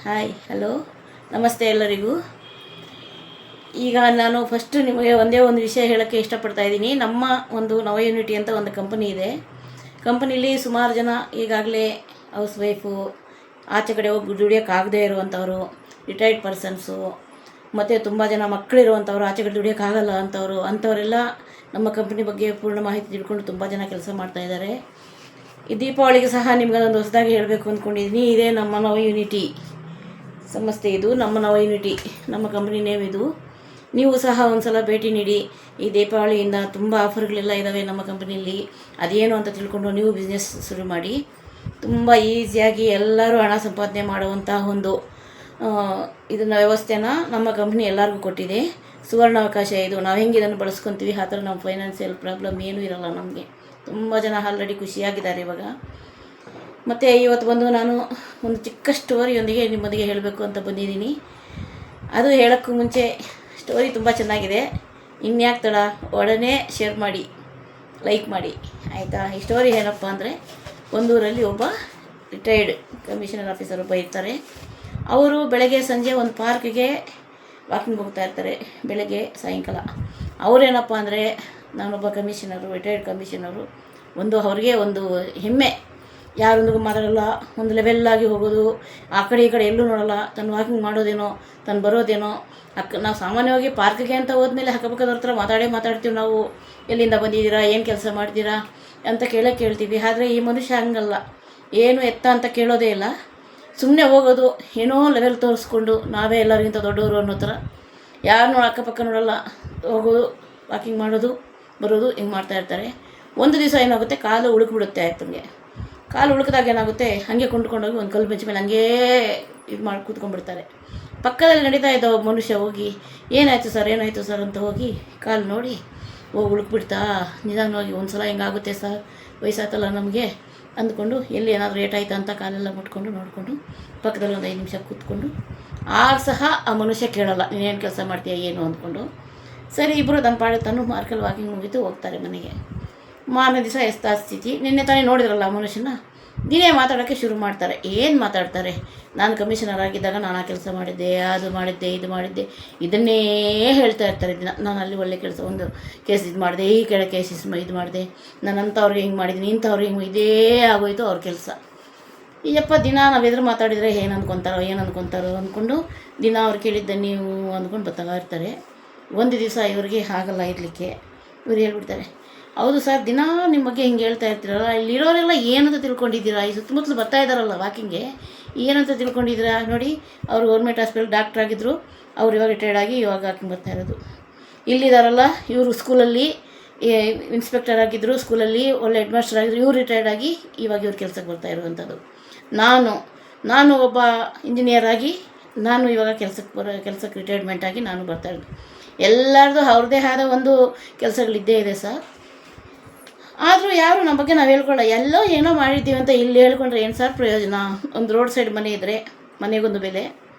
Hi hello ನಮಸ್ತೆ ಎಲ್ಲರಿಗೂ. ಈಗ ನಾನು ಫಸ್ಟ್ ನಿಮಗೆ ಒಂದೇ ಒಂದು ವಿಷಯ ಹೇಳೋಕ್ಕೆ ಇಷ್ಟಪಡ್ತಾ ಇದ್ದೀನಿ. ನಮ್ಮ ಒಂದು ನವ ಯೂನಿಟಿ ಅಂತ ಒಂದು ಕಂಪನಿ ಇದೆ. ಕಂಪನಿಲಿ ಸುಮಾರು ಜನ ಈಗಾಗಲೇ ಹೌಸ್ ವೈಫು, ಆಚೆ ಕಡೆ ಹೋಗಿ ದುಡಿಯೋಕ್ಕಾಗದೇ ಇರುವಂಥವ್ರು, ರಿಟೈರ್ಡ್ ಪರ್ಸನ್ಸು, ಮತ್ತು ತುಂಬ ಜನ ಮಕ್ಕಳಿರುವಂಥವ್ರು, ಆಚೆ ಕಡೆ ದುಡಿಯೋಕ್ಕಾಗಲ್ಲ ಅಂಥವರೆಲ್ಲ ನಮ್ಮ ಕಂಪನಿ ಬಗ್ಗೆ ಪೂರ್ಣ ಮಾಹಿತಿ ತಿಳ್ಕೊಂಡು ತುಂಬ ಜನ ಕೆಲಸ ಮಾಡ್ತಾಯಿದ್ದಾರೆ. ಈ ದೀಪಾವಳಿಗೆ ಸಹ ನಿಮ್ಗೆ ಅದೊಂದು ಹೊಸದಾಗಿ ಹೇಳಬೇಕು ಅಂದ್ಕೊಂಡಿದ್ದೀನಿ. ಇದೇ ನಮ್ಮ ನವ ಯೂನಿಟಿ ಸಂಸ್ಥೆ, ಇದು ನಮ್ಮ ನವ ಯೂನಿಟಿ, ನಮ್ಮ ಕಂಪ್ನಿ ನೇಮ್ ಇದು. ನೀವು ಸಹ ಒಂದು ಸಲ ಭೇಟಿ ನೀಡಿ. ಈ ದೀಪಾವಳಿಯಿಂದ ತುಂಬ ಆಫರ್ಗಳೆಲ್ಲ ಇದ್ದಾವೆ ನಮ್ಮ ಕಂಪ್ನಿಯಲ್ಲಿ. ಅದೇನು ಅಂತ ತಿಳ್ಕೊಂಡು ನೀವು ಬಿಸ್ನೆಸ್ ಶುರು ಮಾಡಿ. ತುಂಬ ಈಸಿಯಾಗಿ ಎಲ್ಲರೂ ಹಣ ಸಂಪಾದನೆ ಮಾಡುವಂಥ ಒಂದು ಇದನ್ನು ವ್ಯವಸ್ಥೆನ ನಮ್ಮ ಕಂಪ್ನಿ ಎಲ್ಲರಿಗೂ ಕೊಟ್ಟಿದೆ. ಸುವರ್ಣಾವಕಾಶ ಇದು. ನಾವು ಹೆಂಗೆ ಇದನ್ನು ಬಳಸ್ಕೊತೀವಿ ಆ ಥರ ನಮ್ಮ ಫೈನಾನ್ಷಿಯಲ್ ಪ್ರಾಬ್ಲಮ್ ಏನೂ ಇರೋಲ್ಲ ನಮಗೆ. ತುಂಬ ಜನ ಆಲ್ರೆಡಿ ಖುಷಿಯಾಗಿದ್ದಾರೆ ಇವಾಗ. ಮತ್ತು ಇವತ್ತು ಬಂದು ನಾನು ಒಂದು ಚಿಕ್ಕ ಸ್ಟೋರಿಯೊಂದಿಗೆ ನಿಮ್ಮೊಂದಿಗೆ ಹೇಳಬೇಕು ಅಂತ ಬಂದಿದ್ದೀನಿ. ಅದು ಹೇಳೋಕ್ಕೂ ಮುಂಚೆ ಸ್ಟೋರಿ ತುಂಬ ಚೆನ್ನಾಗಿದೆ. ಇನ್ಯಾಕೆ ತಡ, ಒಡನೆ ಶೇರ್ ಮಾಡಿ, ಲೈಕ್ ಮಾಡಿ, ಆಯಿತಾ? ಈ ಸ್ಟೋರಿ ಏನಪ್ಪ ಅಂದರೆ, ಒಂದೂರಲ್ಲಿ ಒಬ್ಬ ರಿಟೈರ್ಡ್ ಕಮಿಷನರ್ ಆಫೀಸರ್ ಒಬ್ಬ ಇರ್ತಾರೆ. ಅವರು ಬೆಳಗ್ಗೆ ಸಂಜೆ ಒಂದು ಪಾರ್ಕಿಗೆ ವಾಕಿಂಗ್ ಹೋಗ್ತಾ ಇರ್ತಾರೆ, ಬೆಳಗ್ಗೆ ಸಾಯಂಕಾಲ. ಅವರೇನಪ್ಪ ಅಂದರೆ, ನಾನೊಬ್ಬ ಕಮಿಷನರು, ರಿಟೈರ್ಡ್ ಕಮಿಷನರು, ಅವ್ರಿಗೆ ಒಂದು ಹೆಮ್ಮೆ. ಯಾರೊಂದಿಗೂ ಮಾತಾಡಲ್ಲ, ಒಂದು ಲೆವೆಲ್ಲಾಗಿ ಹೋಗೋದು, ಆ ಕಡೆ ಈ ಕಡೆ ಎಲ್ಲೂ ನೋಡಲ್ಲ, ತನ್ನ ವಾಕಿಂಗ್ ಮಾಡೋದೇನೋ, ತನ್ನ ಬರೋದೇನೋ. ನಾವು ಸಾಮಾನ್ಯವಾಗಿ ಪಾರ್ಕಿಗೆ ಅಂತ ಹೋದ್ಮೇಲೆ ಅಕ್ಕಪಕ್ಕದವ್ರ ಹತ್ರ ಮಾತಾಡ್ತೀವಿ ನಾವು. ಎಲ್ಲಿಂದ ಬಂದಿದ್ದೀರಾ, ಏನು ಕೆಲಸ ಮಾಡ್ತೀರಾ ಅಂತ ಕೇಳ್ತೀವಿ. ಆದರೆ ಈ ಮನುಷ್ಯ ಹಂಗಲ್ಲ, ಏನು ಎತ್ತ ಅಂತ ಕೇಳೋದೇ ಇಲ್ಲ. ಸುಮ್ಮನೆ ಹೋಗೋದು, ಏನೋ ಲೆವೆಲ್ ತೋರಿಸ್ಕೊಂಡು ನಾವೇ ಎಲ್ಲರಿಗಿಂತ ದೊಡ್ಡವರು ಅನ್ನೋ ಥರ. ಯಾರನ್ನೂ ಅಕ್ಕಪಕ್ಕ ನೋಡಲ್ಲ, ಹೋಗೋದು, ವಾಕಿಂಗ್ ಮಾಡೋದು, ಬರೋದು, ಹಿಂಗೆ ಮಾಡ್ತಾಯಿರ್ತಾರೆ. ಒಂದು ದಿವಸ ಏನಾಗುತ್ತೆ, ಕಾಲು ಉಳುಕ್ಬಿಡುತ್ತೆ ಆಯ್ತಂಗೆ. ಕಾಲು ಉಳುಕಿದಾಗ ಏನಾಗುತ್ತೆ, ಹಾಗೆ ಕೊಂಡ್ಕೊಂಡೋಗಿ ಒಂದು ಕಲ್ಲು ಬೆಂಚ್ ಮೇಲೆ ಹಂಗೇ ಇದು ಮಾಡಿ ಕೂತ್ಕೊಂಡ್ಬಿಡ್ತಾರೆ. ಪಕ್ಕದಲ್ಲಿ ನಡೀತಾ ಇದ್ದ ಒಬ್ಬ ಮನುಷ್ಯ ಹೋಗಿ, ಏನಾಯಿತು ಸರ್ ಅಂತ ಹೋಗಿ ಕಾಲು ನೋಡಿ, ಉಳುಕ್ಬಿಡ್ತಾ, ನಿಧಾನವಾಗಿ ಒಂದು ಸಲ ಹಿಂಗಾಗುತ್ತೆ ಸರ್, ವಯಸ್ಸಾಯ್ತಲ್ಲ ನಮಗೆ ಅಂದ್ಕೊಂಡು, ಎಲ್ಲಿ ಏನಾದರೂ ಏಟಾಯ್ತಾ ಅಂತ ಕಾಲೆಲ್ಲ ಮುಟ್ಕೊಂಡು ನೋಡಿಕೊಂಡು ಪಕ್ಕದಲ್ಲಿ ಒಂದು 5 ನಿಮಿಷ ಕೂತ್ಕೊಂಡು, ಆಗ ಸಹ ಆ ಮನುಷ್ಯ ಕೇಳಲ್ಲ, ನೀನೇನು ಕೆಲಸ ಮಾಡ್ತೀಯ ಏನು ಅಂದ್ಕೊಂಡು. ಸರಿ, ಇಬ್ಬರು ತನ್ನ ಪಾಡು ತಾನು ಮಾರ್ಕಲ್ಲಿ ವಾಕಿಂಗ್ ಮುಗಿತು ಹೋಗ್ತಾರೆ ಮನೆಗೆ. ಮಾರನೇ ದಿವಸ ಎಸ್ತಾ ಸ್ಥಿತಿ. ನಿನ್ನೆ ತಾನೇ ನೋಡಿದ್ರಲ್ಲ ಆ ಮನುಷ್ಯನ, ದಿನೇ ಮಾತಾಡೋಕ್ಕೆ ಶುರು ಮಾಡ್ತಾರೆ. ಏನು ಮಾತಾಡ್ತಾರೆ, ನಾನು ಕಮಿಷನರ್ ಆಗಿದ್ದಾಗ ನಾನು ಆ ಕೆಲಸ ಮಾಡಿದ್ದೆ, ಅದು ಮಾಡಿದ್ದೆ, ಇದು ಮಾಡಿದ್ದೆ, ಇದನ್ನೇ ಹೇಳ್ತಾ ಇರ್ತಾರೆ ದಿನ. ನಾನು ಅಲ್ಲಿ ಒಳ್ಳೆ ಕೆಲಸ, ಒಂದು ಕೇಸ್ ಇದು ಮಾಡಿದೆ, ಈ ಕಡೆ ಕೇಸಸ್ ಇದು ಮಾಡಿದೆ, ನಾನು ಅಂಥವ್ರಿಗೆ ಹಿಂಗೆ ಮಾಡಿದ್ದೀನಿ, ಇಂಥವ್ರಿಗೆ ಹಿಂಗೆ, ಇದೇ ಆಗೋಯ್ತು ಅವ್ರ ಕೆಲಸ. ಈಯಪ್ಪ ದಿನ ನಾವು ಎದುರು ಮಾತಾಡಿದರೆ ಏನು ಅಂದ್ಕೊತಾರೋ ಅಂದ್ಕೊಂಡು ದಿನ ಅವ್ರು ಕೇಳಿದ್ದೆ ನೀವು ಅಂದ್ಕೊಂಡು ಬರ್ತಾ ಇರ್ತಾರೆ. ಒಂದು ದಿವಸ ಇವ್ರಿಗೆ ಆಗಲ್ಲ ಇರಲಿಕ್ಕೆ. ಇವ್ರು ಹೇಳ್ಬಿಡ್ತಾರೆ, ಹೌದು ಸರ್, ದಿನ ನಿಮ್ಮ ಬಗ್ಗೆ ಹಿಂಗೆ ಹೇಳ್ತಾ ಇರ್ತೀರಲ್ಲ, ಇಲ್ಲಿರೋರೆಲ್ಲ ಏನಂತ ತಿಳ್ಕೊಂಡಿದ್ದೀರಾ? ಈ ಸುತ್ತಮುತ್ತಲು ಬರ್ತಾ ಇದ್ದಾರಲ್ಲ ವಾಕಿಂಗ್ಗೆ, ಏನಂತ ತಿಳ್ಕೊಂಡಿದ್ದೀರಾ? ನೋಡಿ, ಅವರು ಗೌರ್ಮೆಂಟ್ ಹಾಸ್ಪಿಟಲ್ ಡಾಕ್ಟ್ರ್ ಆಗಿದ್ದರು, ಅವ್ರು ಇವಾಗ ರಿಟೈರ್ಡ್ ಆಗಿ ಇವಾಗ ವಾಕಿಂಗ್ ಬರ್ತಾ ಇರೋದು. ಇಲ್ಲಿದ್ದಾರಲ್ಲ ಇವರು ಸ್ಕೂಲಲ್ಲಿ ಇನ್ಸ್ಪೆಕ್ಟರ್ ಆಗಿದ್ದರು, ಸ್ಕೂಲಲ್ಲಿ ಒಳ್ಳೆ ಹೆಡ್ ಮಾಸ್ಟರ್ ಆಗಿದ್ರು, ಇವ್ರು ರಿಟೈರ್ಡ್ ಆಗಿ ಇವಾಗ ಇವ್ರು ಕೆಲಸಕ್ಕೆ ಬರ್ತಾ ಇರುವಂಥದ್ದು. ನಾನು ಒಬ್ಬ ಇಂಜಿನಿಯರ್ ಆಗಿ ನಾನು ಇವಾಗ ಕೆಲಸಕ್ಕೆ ರಿಟೈರ್ಮೆಂಟ್ ಆಗಿ ನಾನು ಬರ್ತಾ ಇರೋದು. ಎಲ್ಲರದು ಅವ್ರದ್ದೇ ಆದ ಒಂದು ಕೆಲಸಗಳಿದ್ದೇ ಇದೆ ಸರ್. ಆದರೂ ಯಾರು ನಮ್ಮ ಬಗ್ಗೆ ನಾವು ಹೇಳ್ಕೊಳ್ಳೋ, ಎಲ್ಲೋ ಏನೋ ಮಾಡಿದ್ದೀವಿ ಅಂತ ಇಲ್ಲಿ ಹೇಳ್ಕೊಂಡ್ರೆ ಏನು ಸರ್ ಪ್ರಯೋಜನ? ಒಂದು ರೋಡ್ ಸೈಡ್ ಮನೆ ಇದ್ದರೆ ಮನೆಗೊಂದು ಬೆಲೆ,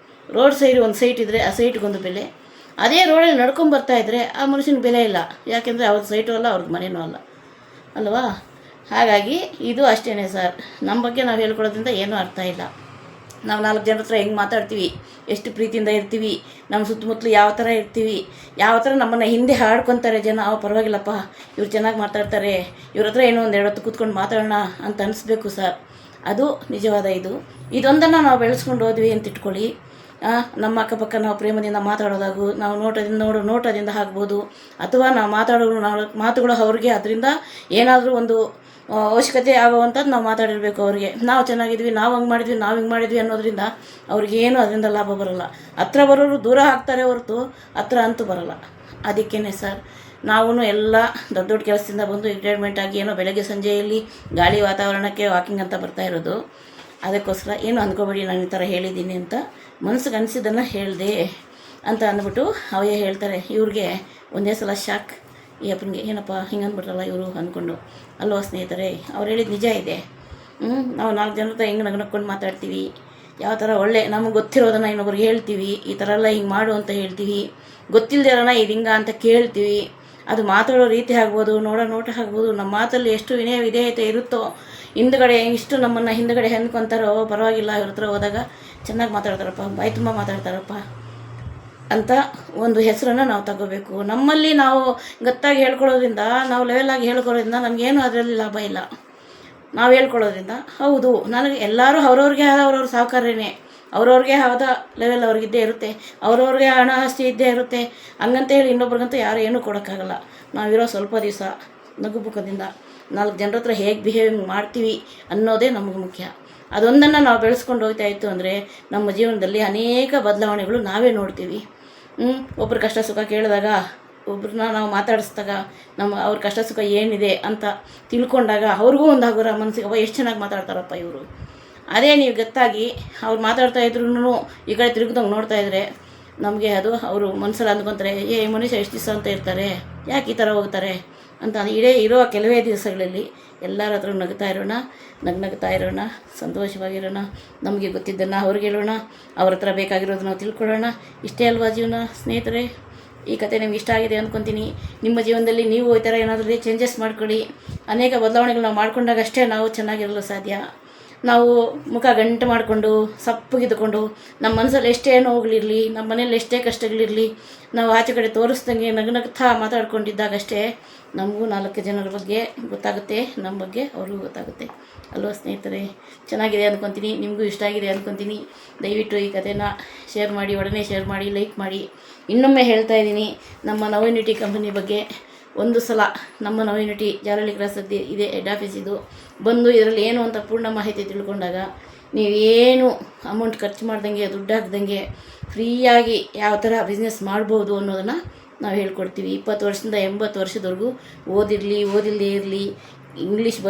ರೋಡ್ ಸೈಡ್ ಒಂದು ಸೈಟ್ ಇದ್ದರೆ ಆ ಸೈಟ್ಗೊಂದು ಬೆಲೆ. ಅದೇ ರೋಡಲ್ಲಿ ನಡ್ಕೊಂಬರ್ತಾ ಇದ್ದರೆ ಆ ಮನುಷ್ಯನ ಬೆಲೆ ಇಲ್ಲ, ಯಾಕೆಂದರೆ ಅವ್ರ ಸೈಟು ಅಲ್ಲ, ಅವ್ರಿಗೆ ಮನೆಯೂ ಅಲ್ಲ ಅಲ್ವಾ? ಹಾಗಾಗಿ ಇದು ಅಷ್ಟೇ ಸರ್, ನಮ್ಮ ಬಗ್ಗೆ ನಾವು ಹೇಳ್ಕೊಳ್ಳೋದ್ರಿಂದ ಏನೂ ಅರ್ಥ ಇಲ್ಲ. ನಾವು 4 ಜನರ ಹತ್ರ ಹೆಂಗೆ ಮಾತಾಡ್ತೀವಿ, ಎಷ್ಟು ಪ್ರೀತಿಯಿಂದ ಇರ್ತೀವಿ, ನಮ್ಮ ಸುತ್ತಮುತ್ತಲು ಯಾವ ಥರ ಇರ್ತೀವಿ, ಯಾವ ಥರ ನಮ್ಮನ್ನು ಹಿಂದೆ ಹಾಡ್ಕೊತಾರೆ ಜನ. ಪರವಾಗಿಲ್ಲಪ್ಪ, ಇವ್ರು ಚೆನ್ನಾಗಿ ಮಾತಾಡ್ತಾರೆ, ಇವ್ರ ಹತ್ರ ಏನೋ ಒಂದು 2 ಹೊತ್ತು ಕೂತ್ಕೊಂಡು ಮಾತಾಡೋಣ ಅಂತ ಅನಿಸ್ಬೇಕು ಸರ್. ಅದು ನಿಜವಾದ ಇದೊಂದನ್ನು ನಾವು ಬೆಳೆಸ್ಕೊಂಡು ಹೋದ್ವಿ ಅಂತ ಇಟ್ಕೊಳ್ಳಿ. ನಮ್ಮ ಅಕ್ಕಪಕ್ಕ ನಾವು ಪ್ರೇಮದಿಂದ ಮಾತಾಡೋದಾಗು, ನಾವು ನೋಟದಿಂದ ಆಗ್ಬೋದು, ಅಥವಾ ನಾವು ಮಾತುಗಳು ಅವ್ರಿಗೆ ಅದರಿಂದ ಏನಾದರೂ ಒಂದು ಅವಶ್ಯಕತೆ ಆಗುವಂಥದ್ದು ನಾವು ಮಾತಾಡಿರಬೇಕು ಅವ್ರಿಗೆ. ನಾವು ಚೆನ್ನಾಗಿದ್ವಿ, ನಾವು ಹಿಂಗೆ ಮಾಡಿದ್ವಿ ಅನ್ನೋದ್ರಿಂದ ಅವ್ರಿಗೇನು ಅದರಿಂದ ಲಾಭ ಬರೋಲ್ಲ. ಹತ್ರ ಬರೋರು ದೂರ ಆಗ್ತಾರೆ ಹೊರತು ಹತ್ರ ಅಂತೂ ಬರೋಲ್ಲ. ಅದಕ್ಕೇ ಸರ್, ನಾವು ಎಲ್ಲ ದೊಡ್ಡ ಕೆಲಸದಿಂದ ಬಂದು ರಿಟೈರ್ಮೆಂಟ್ ಆಗಿ ಏನೋ ಬೆಳಗ್ಗೆ ಸಂಜೆಯಲ್ಲಿ ಗಾಳಿ ವಾತಾವರಣಕ್ಕೆ ವಾಕಿಂಗ್ ಅಂತ ಬರ್ತಾ ಇರೋದು. ಅದಕ್ಕೋಸ್ಕರ ಏನು ಅಂದ್ಕೋಬೇಡಿ, ನಾನು ಈ ಥರ ಹೇಳಿದ್ದೀನಿ ಅಂತ, ಮನಸ್ಸಿಗೆ ಅನಿಸಿದ್ದನ್ನು ಹೇಳಿದೆ ಅಂತ ಅಂದ್ಬಿಟ್ಟು ಅವೇ ಹೇಳ್ತಾರೆ. ಇವ್ರಿಗೆ ಒಂದೇ ಸಲ ಶಾಕ್, ಈ ಅಪ್ಪನಿಗೆ ಏನಪ್ಪ ಹಿಂಗೆ ಅಂದ್ಬಿಟ್ರಲ್ಲ ಇವರು ಅಂದ್ಕೊಂಡು. ಅಲ್ವಾ ಸ್ನೇಹಿತರೆ, ಅವ್ರು ಹೇಳಿದ ನಿಜ ಇದೆ. ನಾವು 4 ಜನರ ಹತ್ರ ಹೆಂಗೆ ನಗ್ನಕ್ಕೊಂಡು ಮಾತಾಡ್ತೀವಿ, ಯಾವ ಥರ ಒಳ್ಳೆ ನಮಗೆ ಗೊತ್ತಿರೋದನ್ನು ಇನ್ನೊಬ್ರಿಗೆ ಹೇಳ್ತೀವಿ, ಈ ಥರ ಎಲ್ಲ ಹಿಂಗೆ ಮಾಡು ಅಂತ ಹೇಳ್ತೀವಿ, ಗೊತ್ತಿಲ್ಲದೆ ಇರೋಣ ಇದು ಹಿಂಗೆ ಅಂತ ಕೇಳ್ತೀವಿ. ಅದು ಮಾತಾಡೋ ರೀತಿ ಆಗ್ಬೋದು, ನೋಡೋ ನೋಟ ಆಗ್ಬೋದು, ನಮ್ಮ ಮಾತಲ್ಲಿ ಎಷ್ಟು ವಿನಯ ವಿಧೇಯತೆ ಇರುತ್ತೋ, ಹಿಂದ್ಗಡೆ ಇಷ್ಟು ನಮ್ಮನ್ನು ಹಿಂದ್ಗಡೆ ಹೆಂದ್ಕೊತಾರೋ ಪರವಾಗಿಲ್ಲ, ಇವ್ರ ಹತ್ರ ಹೋದಾಗ ಚೆನ್ನಾಗಿ ಮಾತಾಡ್ತಾರಪ್ಪ, ಬಾಯಿ ತುಂಬ ಮಾತಾಡ್ತಾರಪ್ಪ ಅಂತ ಒಂದು ಹೆಸರನ್ನು ನಾವು ತಗೋಬೇಕು. ನಮ್ಮಲ್ಲಿ ನಾವು ಗತ್ತಾಗಿ ಹೇಳ್ಕೊಳ್ಳೋದ್ರಿಂದ, ನಾವು ಲೆವೆಲಾಗಿ ಹೇಳ್ಕೊಳ್ಳೋದ್ರಿಂದ ನಮಗೇನು ಅದರಲ್ಲಿ ಲಾಭ ಇಲ್ಲ. ನಾವು ಹೇಳ್ಕೊಳ್ಳೋದ್ರಿಂದ ಹೌದು ನನಗೆ ಎಲ್ಲರೂ ಅವ್ರವ್ರಿಗೆ ಆದ ಅವ್ರವ್ರ ಸಾಹುಕಾರನೇ, ಅವ್ರವ್ರಿಗೆ ಆದ ಲೆವೆಲ್ ಅವ್ರಿಗಿದ್ದೇ ಇರುತ್ತೆ, ಅವ್ರವ್ರಿಗೆ ಹಣ ಆಸ್ತಿ ಇದ್ದೇ ಇರುತ್ತೆ. ಹಂಗಂತ ಹೇಳಿ ಇನ್ನೊಬ್ರಿಗಂತೂ ಯಾರು ಏನೂ ಕೊಡೋಕ್ಕಾಗಲ್ಲ. ನಾವಿರೋ ಸ್ವಲ್ಪ ದಿವಸ ನಗುಬುಖದಿಂದ 4 ಜನರ ಹತ್ರ ಹೇಗೆ ಬಿಹೇವಿಂಗ್ ಮಾಡ್ತೀವಿ ಅನ್ನೋದೇ ನಮಗೆ ಮುಖ್ಯ. ಅದೊಂದನ್ನು ನಾವು ಬೆಳೆಸ್ಕೊಂಡು ಹೋಗ್ತಾ ಇತ್ತು ಅಂದರೆ ನಮ್ಮ ಜೀವನದಲ್ಲಿ ಅನೇಕ ಬದಲಾವಣೆಗಳು ನಾವೇ ನೋಡ್ತೀವಿ. ಒಬ್ಬರು ಕಷ್ಟ ಸುಖ ಕೇಳಿದಾಗ, ಒಬ್ರನ್ನ ನಾವು ಮಾತಾಡಿಸಿದಾಗ, ಅವ್ರ ಕಷ್ಟ ಸುಖ ಏನಿದೆ ಅಂತ ತಿಳ್ಕೊಂಡಾಗ ಅವ್ರಿಗೂ ಒಂದು ಆಗೋರ ಮನಸ್ಸಿಗೆ ಎಷ್ಟು ಚೆನ್ನಾಗಿ ಮಾತಾಡ್ತಾರಪ್ಪ ಇವರು. ಅದೇ ನೀವು ಗೊತ್ತಾಗಿ ಅವ್ರು ಮಾತಾಡ್ತಾ ಇದ್ರೂ ಈ ಕಡೆ ತಿರುಗಿದಂಗೆ ನೋಡ್ತಾ ಇದ್ದರೆ ನಮಗೆ ಅದು ಅವರು ಮನಸ್ಸಲ್ಲಿ ಅಂದ್ಕೊತಾರೆ, ಮನುಷ್ಯ ಎಷ್ಟು ದಿವಸ ಅಂತ ಇರ್ತಾರೆ, ಯಾಕೆ ಈ ಥರ ಹೋಗ್ತಾರೆ ಅಂತ. ಇರೋ ಕೆಲವೇ ದಿವಸಗಳಲ್ಲಿ ಎಲ್ಲರ ಹತ್ರ ನಗ್ತಾ ಇರೋಣ, ಸಂತೋಷವಾಗಿರೋಣ, ನಮಗೆ ಗೊತ್ತಿದ್ದನ್ನು ಅವ್ರಿಗೆ ಹೇಳೋಣ, ಅವ್ರ ಹತ್ರ ಬೇಕಾಗಿರೋದು ನಾವು ತಿಳ್ಕೊಳ್ಳೋಣ. ಇಷ್ಟೇ ಅಲ್ವಾ ಜೀವನ ಸ್ನೇಹಿತರೆ. ಈ ಕತೆ ನಿಮ್ಗೆ ಇಷ್ಟ ಆಗಿದೆ ಅಂದ್ಕೊತೀನಿ. ನಿಮ್ಮ ಜೀವನದಲ್ಲಿ ನೀವು ಈ ಥರ ಏನಾದರೂ ಚೇಂಜಸ್ ಮಾಡ್ಕೊಳ್ಳಿ. ಅನೇಕ ಬದಲಾವಣೆಗಳು ನಾವು ಮಾಡ್ಕೊಂಡಾಗ ಅಷ್ಟೇ ನಾವು ಚೆನ್ನಾಗಿರಲು ಸಾಧ್ಯ. ನಾವು ಮುಖ ಗಂಟು ಮಾಡಿಕೊಂಡು ಸಪ್ಪಗಿದ್ದುಕೊಂಡು ನಮ್ಮ ಮನಸ್ಸಲ್ಲಿ ಎಷ್ಟೇ ನೋವುಗಳಿರಲಿ, ನಮ್ಮ ಮನೇಲಿ ಎಷ್ಟೇ ಕಷ್ಟಗಳಿರಲಿ, ನಾವು ಆಚೆ ಕಡೆ ತೋರಿಸ್ದಂಗೆ ನಗ್ನಗ್ತಾ ಮಾತಾಡ್ಕೊಂಡಿದ್ದಾಗಷ್ಟೇ ನಮಗೂ 4 ಜನರ ಬಗ್ಗೆ ಗೊತ್ತಾಗುತ್ತೆ, ನಮ್ಮ ಬಗ್ಗೆ ಅವ್ರಿಗೂ ಗೊತ್ತಾಗುತ್ತೆ ಅಲ್ವಾ ಸ್ನೇಹಿತರೆ. ಚೆನ್ನಾಗಿದೆ ಅಂದ್ಕೊತೀನಿ, ನಿಮಗೂ ಇಷ್ಟ ಆಗಿದೆ ಅಂದ್ಕೊತೀನಿ. ದಯವಿಟ್ಟು ಈ ಕಥೆನ ಶೇರ್ ಮಾಡಿ, ಒಡನೆ ಶೇರ್ ಮಾಡಿ, ಲೈಕ್ ಮಾಡಿ. ಇನ್ನೊಮ್ಮೆ ಹೇಳ್ತಾ ಇದ್ದೀನಿ, ನಮ್ಮ ನವಯುನಿಟಿ ಕಂಪನಿ ಬಗ್ಗೆ ಒಂದು ಸಲ ನಮ್ಮ ನವಯುನಿಟಿ ಜಾಲಹಳ್ಳಿ ಕ್ರಾಸಲ್ಲಿ ಇದೆ ಹೆಡ್ ಆಫೀಸ್. ಇದು ಬಂದು ಇದರಲ್ಲಿ ಏನು ಅಂತ ಪೂರ್ಣ ಮಾಹಿತಿ ತಿಳ್ಕೊಂಡಾಗ ನೀವೇನು ಅಮೌಂಟ್ ಖರ್ಚು ಮಾಡ್ದಂಗೆ, ದುಡ್ಡು ಹಾಕ್ದಂಗೆ ಫ್ರೀಯಾಗಿ ಯಾವ ಥರ ಬಿಸ್ನೆಸ್ ಮಾಡ್ಬೋದು ಅನ್ನೋದನ್ನು ನಾವು ಹೇಳ್ಕೊಡ್ತೀವಿ. 20 ವರ್ಷದಿಂದ 80 ವರ್ಷದವರೆಗೂ ಓದಿಲ್ಲದೇ ಇರಲಿ, ಇಂಗ್ಲೀಷ್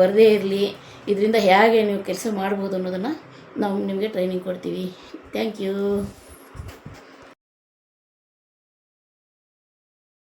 ಬರದೇ ಇರಲಿ, ಇದರಿಂದ ಹೇಗೆ ನೀವು ಕೆಲಸ ಮಾಡ್ಬೋದು ಅನ್ನೋದನ್ನು ನಾವು ನಿಮಗೆ ಟ್ರೈನಿಂಗ್ ಕೊಡ್ತೀವಿ. Thank you.